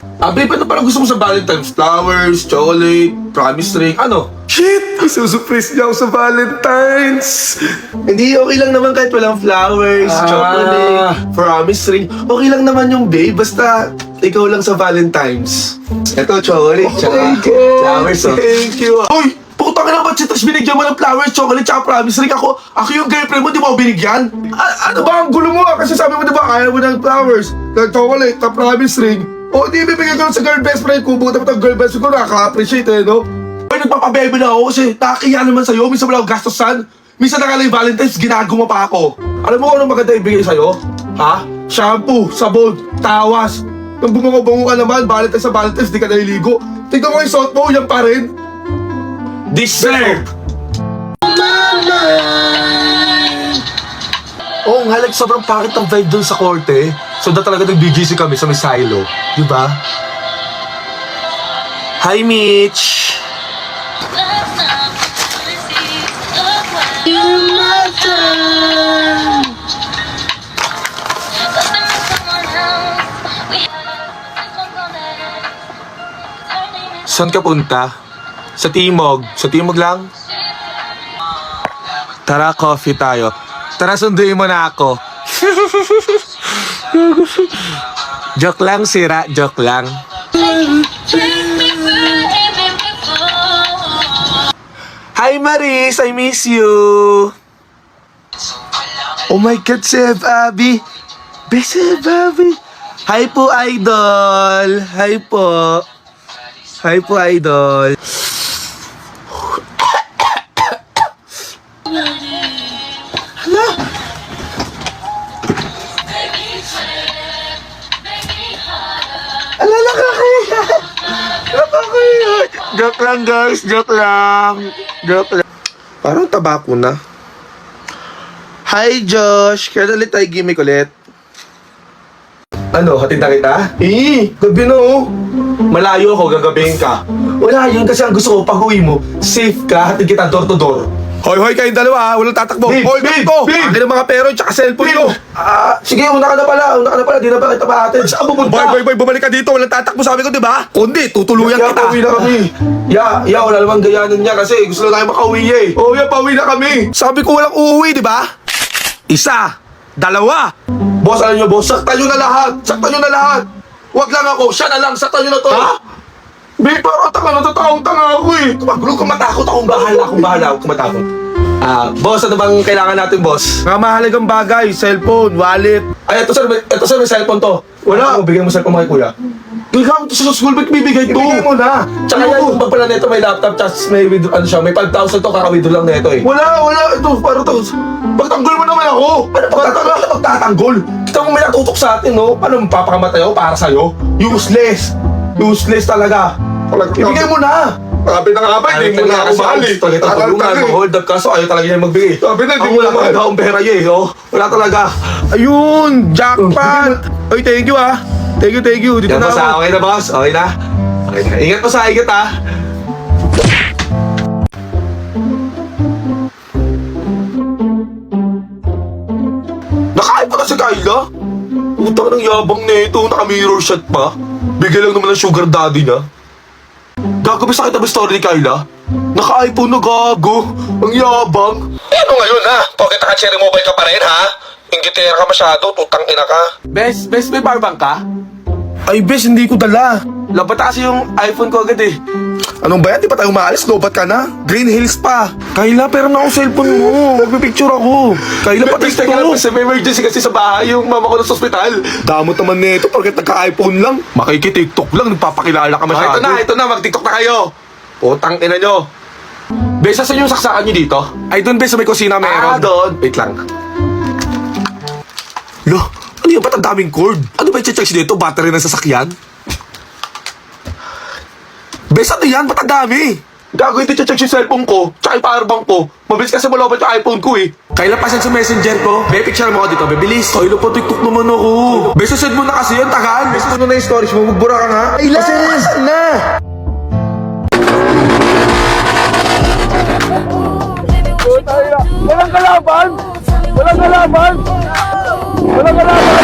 Babe, ano parang gusto mo sa Valentine's? Flowers, chocolate, promise ring, ano? Shit! Isusurprise niya ako sa Valentine's! Hindi, okay lang naman kahit walang flowers, chocolate, promise ring. Okay lang naman yung babe, basta ikaw lang sa Valentine's. Ito, chocolate, tsaka flowers, oh. Thank you! Uy! Putang ina ba, Chitas, binigyan mo ng flowers, chocolate, tsaka promise ring. Ako yung girlfriend mo, di mo ako binigyan? Ano ba ang gulo mo? Kasi sabi mo, di ba, kaya mo ng flowers, ng chocolate, ng promise ring. O, di bibigyan ko sa girl best friend ko. Buta mo ng girl best friend ko, nakaka-appreciate eh, no? Ay, nagpapabebe na ako kasi nakakiya naman sa'yo. Minsan wala akong gastosan. Minsan nakala yung Valentine's, ginagawa pa ako. Alam mo kung ano maganda ibigay sa'yo? Ha? Shampoo, sabon, tawas. Nung bumungo-bungo ka naman, Valentine's sa Valentine's, di ka naliligo. Tignan mo yung suot mo, yan pa rin. Dessert! Oo nga, like sobrang pangit ang vibe dun sa korte. So na talaga nag-BGC kami sa may silo. Diba? Hi, Mitch! Saan ka punta? Sa Timog. Sa Timog lang? Tara, coffee tayo. Tara, sunduin mo na ako. Joke lang, sira. Joke lang. Hi, Maris. I miss you. Oh my God, Chef Abby. Best Chef Abby. Hi po, idol. Hi po. Hi po, idol. Joke lang, guys. Joke lang. Joke lang. Parang tabako na. Hi, Josh. Kailan ulit tayo gimmick ulit? Ano, hatid na kita? Gabi na oh. Malayo ako, gagabihin ka. Wala yun kasi ang gusto ko, pag-uwi mo, safe ka, hatid kita door to door. Hoy, kayong dalawa ha, walang tatakbo. Babe, Hoy, babe, to! babe! Akin ang mga pero tsaka cellphone nyo. Sige, una ka na pala, di na ba kita pahatid? Saan ka pupunta? Boy, bumalik ka dito, walang tatakbo sabi ko, di ba? Kundi, tutuluyan kita. Pauwi na kami. Wala namang gayanan niya kasi gusto na tayo makauwi eh. Pauwi na kami. Sabi ko walang uuwi, di ba? Isa, dalawa. Boss, alam niyo, boss, saktan niyo na lahat. Wag lang ako, siya na lang, saktan niyo na to. Ha? Babe, parang natatakot ako eh. Huwag kang matakot, akong bahala, huwag kang matakot. Boss, ano bang kailangan natin, boss? Mga mahalagang bagay, cellphone, wallet. Ay, ito sir, may cellphone to. Wala. Ako, bigyan mo cellphone mo kay kuya. Bigyan mo to sa school bag, bibigay to. Ibigay mo na. Tsaka yan, yung pag pala neto may laptop, tsaka may may 5,000 to, kaka-withdraw lang neto eh. Wala. Ito, para to. Pagtanggol mo naman ako! Ano pagtatanggol? Kita mo may natutok sa atin, no? Ano, mapapakamatay ako para sa'yo? Useless! Useless talaga! Ibigay mo na! Sabi na nga ba, hindi mo na ako mahal eh. Talaga tulungan, hold up ka, so ayaw talaga niya magbigay. Sabi na, hindi mo Wala na mahal. talaga akong pera niya eh, oh. Wala talaga. Ayun, jackpot. Oy, thank you ah. Thank you. Dito Yan na boss, ako. okay na boss? Okay na? Ingat po sa ingat ah. Nakain pa na si Kyla? Utang ng yabang nito, naka-mirror shot pa. Bigay lang naman ng sugar daddy niya. Gago, ba sakit na ba story ni Kyla? Naka-iPhone na gago. Ang yabang. Ano ngayon ha? Pocket ka cherry mobile ka pa rin ha? Ingitera ka masyado, tutang ina ka. Bes, may powerbank ka? Ay, bes, hindi ko dala. Labat kasi yung iPhone ko agad eh. Anong ba yan? Di pa tayo maalis? Lobat ka na? Green Hills pa. Kayla, pera na akong cellphone mo. Magpipicture ako. Kayla, pati Bes, teka lang, may emergency kasi sa bahay yung mama ko nasa ospital. Damot naman nito, porket nagka-iPhone lang. Makiki-tiktok lang, nagpapakilala ka masyado. Ito na, mag-tiktok na kayo. Putang ina nyo. Bes, saan yung saksakan nyo dito? Ay, doon, bes, sa may kusina meron. Doon. Wait lang. Lo, ano yun? Ba't ang daming cord? Ano ba i-charge dito? Battery ng sasakyan? Bes, ano yan? Ba't ang dami? Gago, hindi check yung cellphone ko, tsaka yung powerbank ko. Mabilis kasi malobat yung iPhone ko eh. Kayla, pasan sa messenger ko. Be, picture mo ako dito, be, bilis. Kayla, pa TikTok naman ako. Be, send mo na kasi yan, tagaan. Be, puno na yung storage mo, magbura ka nga. Kayla, pasan na. Walang kalaban! Walang kalaban! Walang kalaban!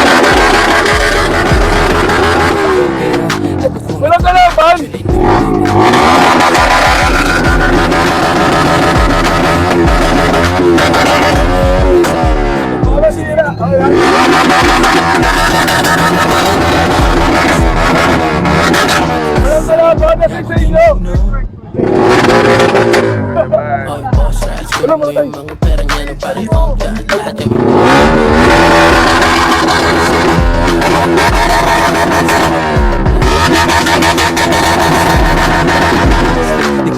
mamatay.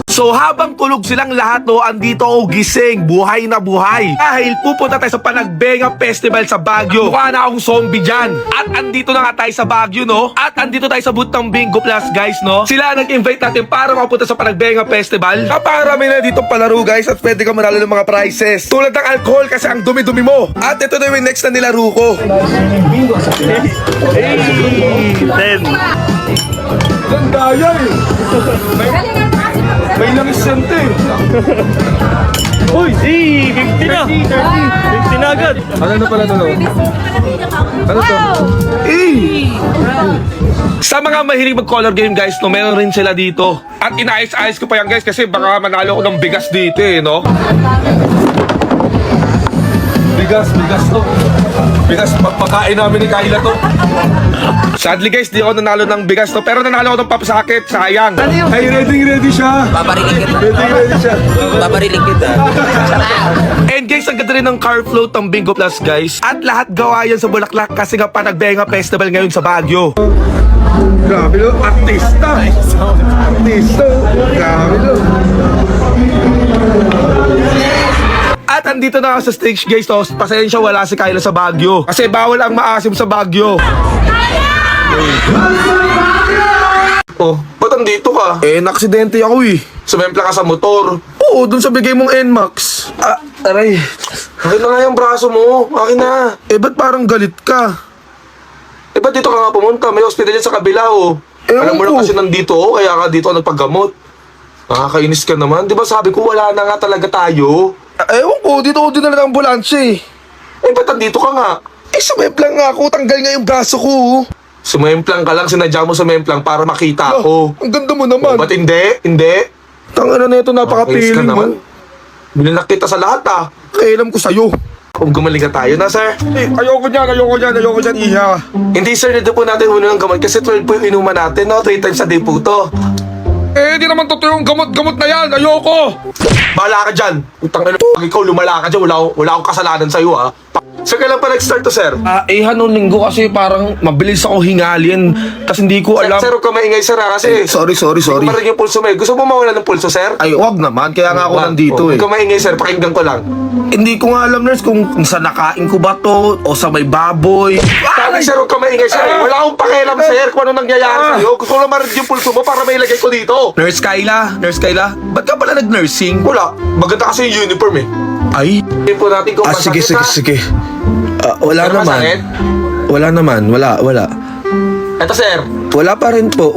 So habang tulog silang lahat no, andito ako gising, buhay na buhay. Dahil pupunta tayo sa Panagbenga Festival sa Baguio. Mukha na akong zombie dyan. At andito na nga tayo sa Baguio no. At andito tayo sa booth ng Bingo Plus guys no. Sila nag-invite natin para makapunta sa Panagbenga Festival. Napakarami na dito palaro guys at pwede ka manalo ng mga prizes. Tulad ng alcohol kasi ang dumi-dumi mo. At ito na yung next na nilaro ko. Ganda yan eh. May langis yan eh. Uy, 50 na. 50 na agad. Ano na pala to? Ano to? Sa mga mahilig mag-color game guys, no, meron rin sila dito. At inaayos-ayos ko pa yan guys kasi baka manalo ko ng bigas dito eh, no? Bigas to. Bigas, pagpakain namin ni Kyla to. Sadly guys, di ako nanalo ng bigas to, pero nanalo ako ng papasakit, sayang. Ay, ready siya. Babariling kita. Ready siya. Babariling kita. And guys, ang ganda rin ng car float ng Bingo Plus guys. At lahat gawa yan sa Bulaklak kasi nga Panagbenga Festival ngayon sa Baguio. Grabe lo, artista. Artista. Grabe lo. At andito na ako sa stage guys to. Pasensya wala si Kyla sa Baguio. Kasi bawal ang maasim sa Baguio. Oh, ba't andito ka? Eh, naksidente ako eh. Sumempla ka sa motor. Oo, dun sa bigay mong NMAX. Ah, aray. Akin na nga yung braso mo. Akin na. Eh, ba't parang galit ka? Eh, ba't dito ka nga pumunta? May hospital yan sa kabila oh. Alam mo na kasi nandito oh, kaya ka dito nagpaggamot. Nakakainis ka naman. Di ba sabi ko wala na nga talaga tayo? Ewan ko, dito ako dinala ng ambulansya eh. Eh, ba't andito ka nga? Eh, sumemplang nga ako. Tanggal nga yung braso ko. Sumemplang ka lang, sinadya mo sumemplang para makita ako. Ang ganda mo naman. Ba't hindi? Hindi? Tangina na ito, napaka-feeling mo. Binilak kita sa lahat ah. Kailam ko sa'yo. Kung gumaling ka tayo na, sir. Eh, ayoko dyan, iha. Hindi, sir, dito po natin muna ng gamot kasi 12 po yung inuman natin, no? 3 times a day po to. Eh, di naman totoo yung gamot na yan. Ayoko. Bahala ka dyan. Utang na pag ikaw lumala ka dyan, wala akong kasalanan sa'yo, ha? Sir, kailan pa nag-start to, sir? Noong linggo kasi parang mabilis ako hingalin. Tapos hindi ko alam. Sir, huwag ka maingay, sir, ha? Kasi... Sorry. Hindi ko marinig yung pulso mo, eh. Gusto mo mawala ng pulso, sir? Ay, wag naman. Kaya nga ako nandito, eh. Huwag ka maingay, sir. Pakinggan ko lang. Hindi ko nga alam, nurse, kung sa nakain ko ba to o sa may baboy. Sabi, sir, huwag ka maingay, sir. Wala akong pakialam, sir, kung ano nangyayari sa'yo. Gusto ko lang marinig yung pulso mo para may ilagay ko dito. Nurse Kyla, ba't ka pala nag-nursing? Wala. Maganda kasi yung uniform, eh. Ay? Hindi po natin kung masakit, ha? Sige. Wala Pero naman. masakit? Wala naman. Wala. Ito, sir. Wala pa rin po.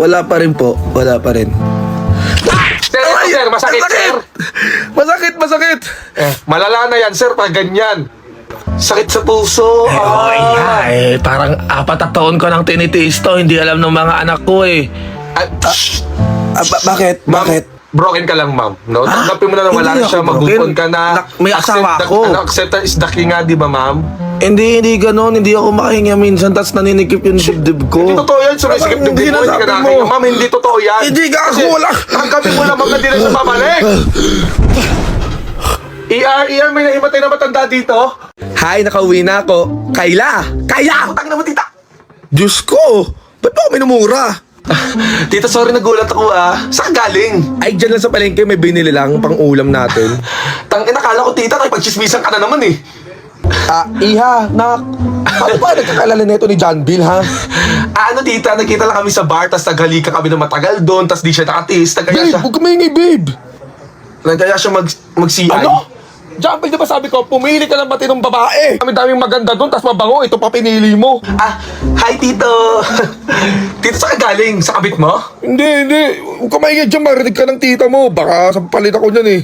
Sir, masakit, sir. Masakit. Malala na yan, sir, pag ganyan. Sakit sa puso. Parang 4 na taon ko nang tinitiis to. Hindi alam ng mga anak ko eh. Bakit? Broken ka lang, ma'am. No? Tanggapin mo na wala Hindi na siya, ako broken. mag-move on ka na. May asawa ako. Acceptance is the key nga, di ba, ma'am? Hindi ganon. Hindi ako makahinga minsan. Tapos naninikip yung dibdib ko. Hindi totoo yan. Sumisikip Hindi dibdib mo, hindi ka nasabi nakahinga. mo. Ma'am, hindi totoo yan. Hindi ka ako, Kasi wala. Tanggapin mo na, ma'am, na di na siya babalik. ER, may nahimatay na matanda dito. Hi, nakauwi na ako. Kayla! Utang na mo, tita. Diyos ko! Ba't mo ako minumura? Tita, sorry, nagulat ako, Saan ka galing? Ay, dyan lang sa palengke may binili lang pang ulam natin. Tangin, nakala ko, tita, nakipagchismisan ka na naman, eh. Iha, paano ba nagkakalala nito ni John Bill, ha? Tita, nakita lang kami sa bar, tas naghalika kami na matagal doon, tas di siya nakatis, nagkaya siya, Huwag ka maingay, babe. nagkaya siya mag-CI. Ano? John Bill, di ba sabi ko, pumili ka ng matinong babae. Daming maganda doon, tas mabango, ito pa pinili mo. Hi, Tito. Tito, saan ka galing? Sa kabit mo? Hindi. Huwag ka maingay dyan, marinig ka ng tita mo. Baka sampalit ako dyan, eh.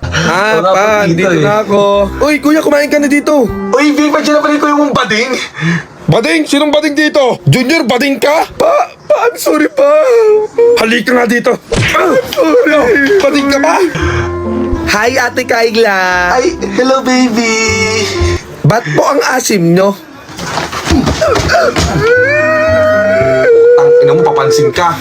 Wala pa, Dito tita, na ako. Uy, kuya, kumain ka na dito. Uy, Vic, dyan na pala ko yung bading. Bading? Sinong bading dito? Junior, bading ka? I'm sorry pa. Halika nga dito. Sorry. Bading ka ba? Hi, Ate Kyla. Ay, hello, baby. Ba't po ang asim nyo? Ang ina mo, papansin ka.